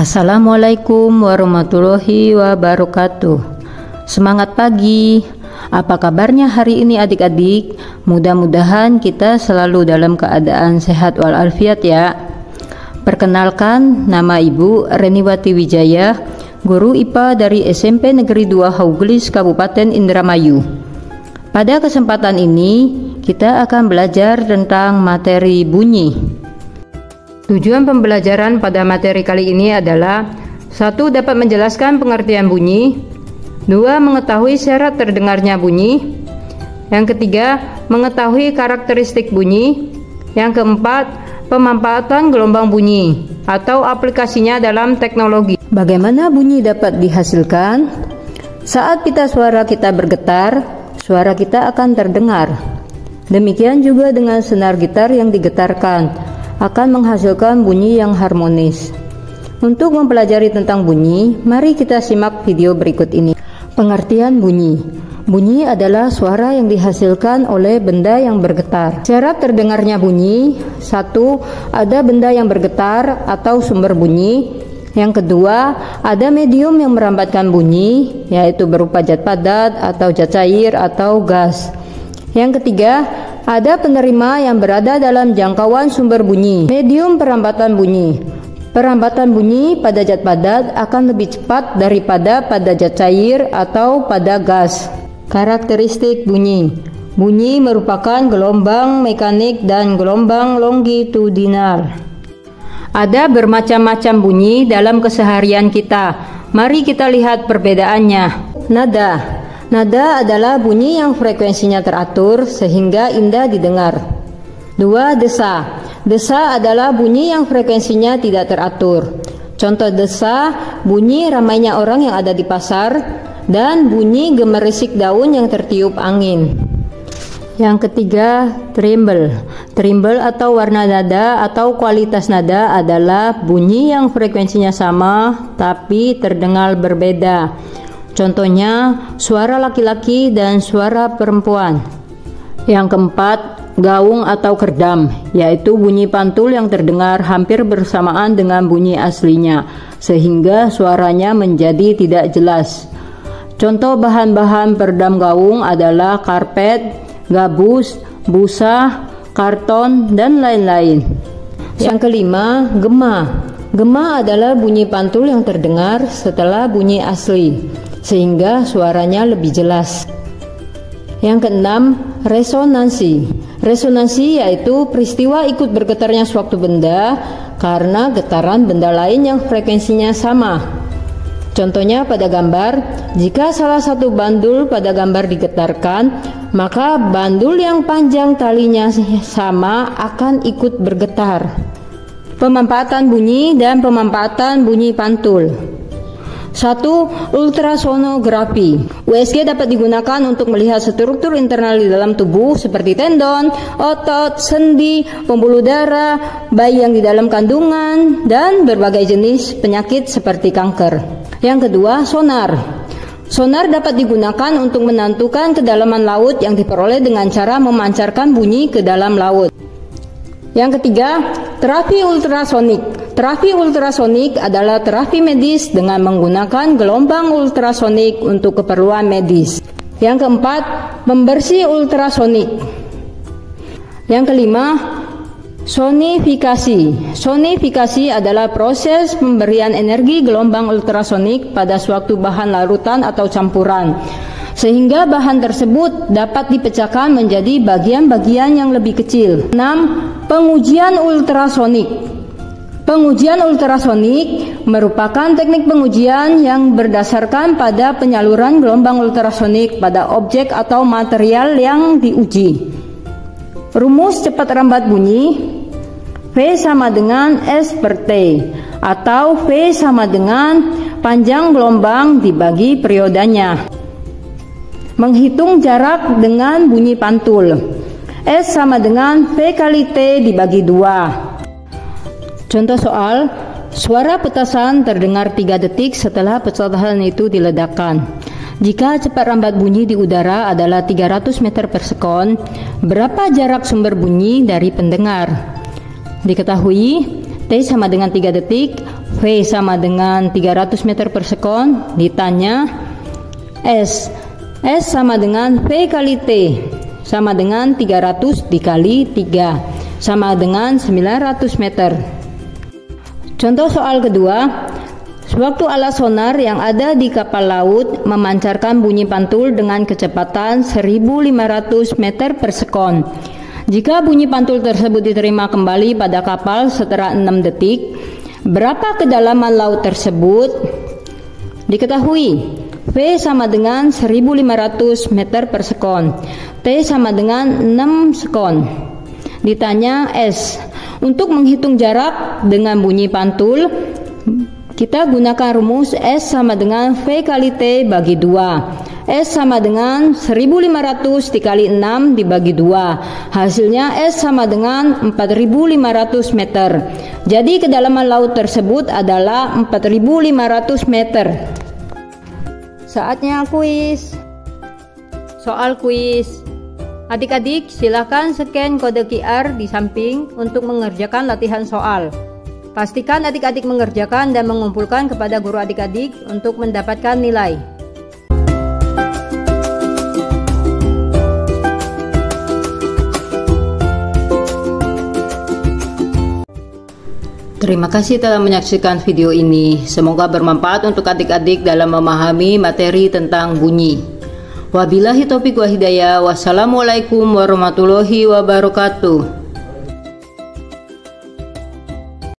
Assalamualaikum warahmatullahi wabarakatuh. Semangat pagi. Apa kabarnya hari ini adik-adik? Mudah-mudahan kita selalu dalam keadaan sehat walafiat ya. Perkenalkan, nama Ibu Reniwati Wijaya, guru IPA dari SMP Negeri 2 Hauglis Kabupaten Indramayu. Pada kesempatan ini kita akan belajar tentang materi bunyi. Tujuan pembelajaran pada materi kali ini adalah 1. Dapat menjelaskan pengertian bunyi. 2. Mengetahui syarat terdengarnya bunyi. Yang ketiga, mengetahui karakteristik bunyi. Yang keempat, pemanfaatan gelombang bunyi atau aplikasinya dalam teknologi. Bagaimana bunyi dapat dihasilkan? Saat suara kita bergetar, suara kita akan terdengar. Demikian juga dengan senar gitar yang digetarkan akan menghasilkan bunyi yang harmonis. Untuk mempelajari tentang bunyi, mari kita simak video berikut ini. Pengertian bunyi. Bunyi adalah suara yang dihasilkan oleh benda yang bergetar. Syarat terdengarnya bunyi: 1. Ada benda yang bergetar atau sumber bunyi. Yang kedua, ada medium yang merambatkan bunyi, yaitu berupa zat padat atau zat cair atau gas. Yang ketiga, ada penerima yang berada dalam jangkauan sumber bunyi. Medium perambatan bunyi. Perambatan bunyi pada zat padat akan lebih cepat daripada pada zat cair atau pada gas. Karakteristik bunyi. Bunyi merupakan gelombang mekanik dan gelombang longitudinal. Ada bermacam-macam bunyi dalam keseharian kita. Mari kita lihat perbedaannya. Nada. Nada adalah bunyi yang frekuensinya teratur sehingga indah didengar. 2. Desa. Desa adalah bunyi yang frekuensinya tidak teratur. Contoh desa, bunyi ramainya orang yang ada di pasar, dan bunyi gemerisik daun yang tertiup angin. Yang ketiga, tremble. Tremble atau warna nada atau kualitas nada adalah bunyi yang frekuensinya sama tapi terdengar berbeda. Contohnya, suara laki-laki dan suara perempuan. Yang keempat, gaung atau kerdam, yaitu bunyi pantul yang terdengar hampir bersamaan dengan bunyi aslinya, sehingga suaranya menjadi tidak jelas. Contoh bahan-bahan peredam gaung adalah karpet, gabus, busa, karton, dan lain-lain. Yang kelima, gema. Gema adalah bunyi pantul yang terdengar setelah bunyi asli, sehingga suaranya lebih jelas. Yang keenam, resonansi. Resonansi yaitu peristiwa ikut bergetarnya suatu benda karena getaran benda lain yang frekuensinya sama. Contohnya pada gambar, jika salah satu bandul pada gambar digetarkan, maka bandul yang panjang talinya sama akan ikut bergetar. Pemanfaatan bunyi dan pemanfaatan bunyi pantul. 1. Ultrasonografi. USG dapat digunakan untuk melihat struktur internal di dalam tubuh seperti tendon, otot, sendi, pembuluh darah, bayi yang di dalam kandungan, dan berbagai jenis penyakit seperti kanker. Yang kedua, sonar. Sonar dapat digunakan untuk menentukan kedalaman laut yang diperoleh dengan cara memancarkan bunyi ke dalam laut. Yang ketiga, terapi ultrasonik. Terapi ultrasonik adalah terapi medis dengan menggunakan gelombang ultrasonik untuk keperluan medis. Yang keempat, pembersih ultrasonik. Yang kelima, sonifikasi. Sonifikasi adalah proses pemberian energi gelombang ultrasonik pada suatu bahan larutan atau campuran, sehingga bahan tersebut dapat dipecahkan menjadi bagian-bagian yang lebih kecil. 6. Pengujian ultrasonik. Pengujian ultrasonik merupakan teknik pengujian yang berdasarkan pada penyaluran gelombang ultrasonik pada objek atau material yang diuji. Rumus cepat rambat bunyi: V sama dengan S per T, atau V sama dengan panjang gelombang dibagi periodenya. Menghitung jarak dengan bunyi pantul: S sama dengan V kali T dibagi 2. Contoh soal, suara petasan terdengar 3 detik setelah petasan itu diledakkan. Jika cepat rambat bunyi di udara adalah 300 meter per sekon, berapa jarak sumber bunyi dari pendengar? Diketahui T sama dengan 3 detik, V sama dengan 300 meter per sekon. Ditanya S sama dengan V kali T, sama dengan 300 dikali 3, sama dengan 900 meter. Contoh soal kedua, sewaktu alat sonar yang ada di kapal laut memancarkan bunyi pantul dengan kecepatan 1500 meter per sekon. Jika bunyi pantul tersebut diterima kembali pada kapal setelah 6 detik, berapa kedalaman laut tersebut? Diketahui V sama dengan 1500 meter per sekon, T sama dengan 6 sekon. Ditanya S. Untuk menghitung jarak dengan bunyi pantul, kita gunakan rumus S sama dengan V kali T bagi 2. S sama dengan 1500 dikali 6 dibagi 2. Hasilnya S sama dengan 4500 meter. Jadi kedalaman laut tersebut adalah 4500 meter. Saatnya kuis. Soal kuis. Adik-adik silakan scan kode QR di samping untuk mengerjakan latihan soal. Pastikan adik-adik mengerjakan dan mengumpulkan kepada guru adik-adik untuk mendapatkan nilai. Terima kasih telah menyaksikan video ini. Semoga bermanfaat untuk adik-adik dalam memahami materi tentang bunyi. Wabillahi taufiq wa hidayah. Wassalamualaikum warahmatullahi wabarakatuh.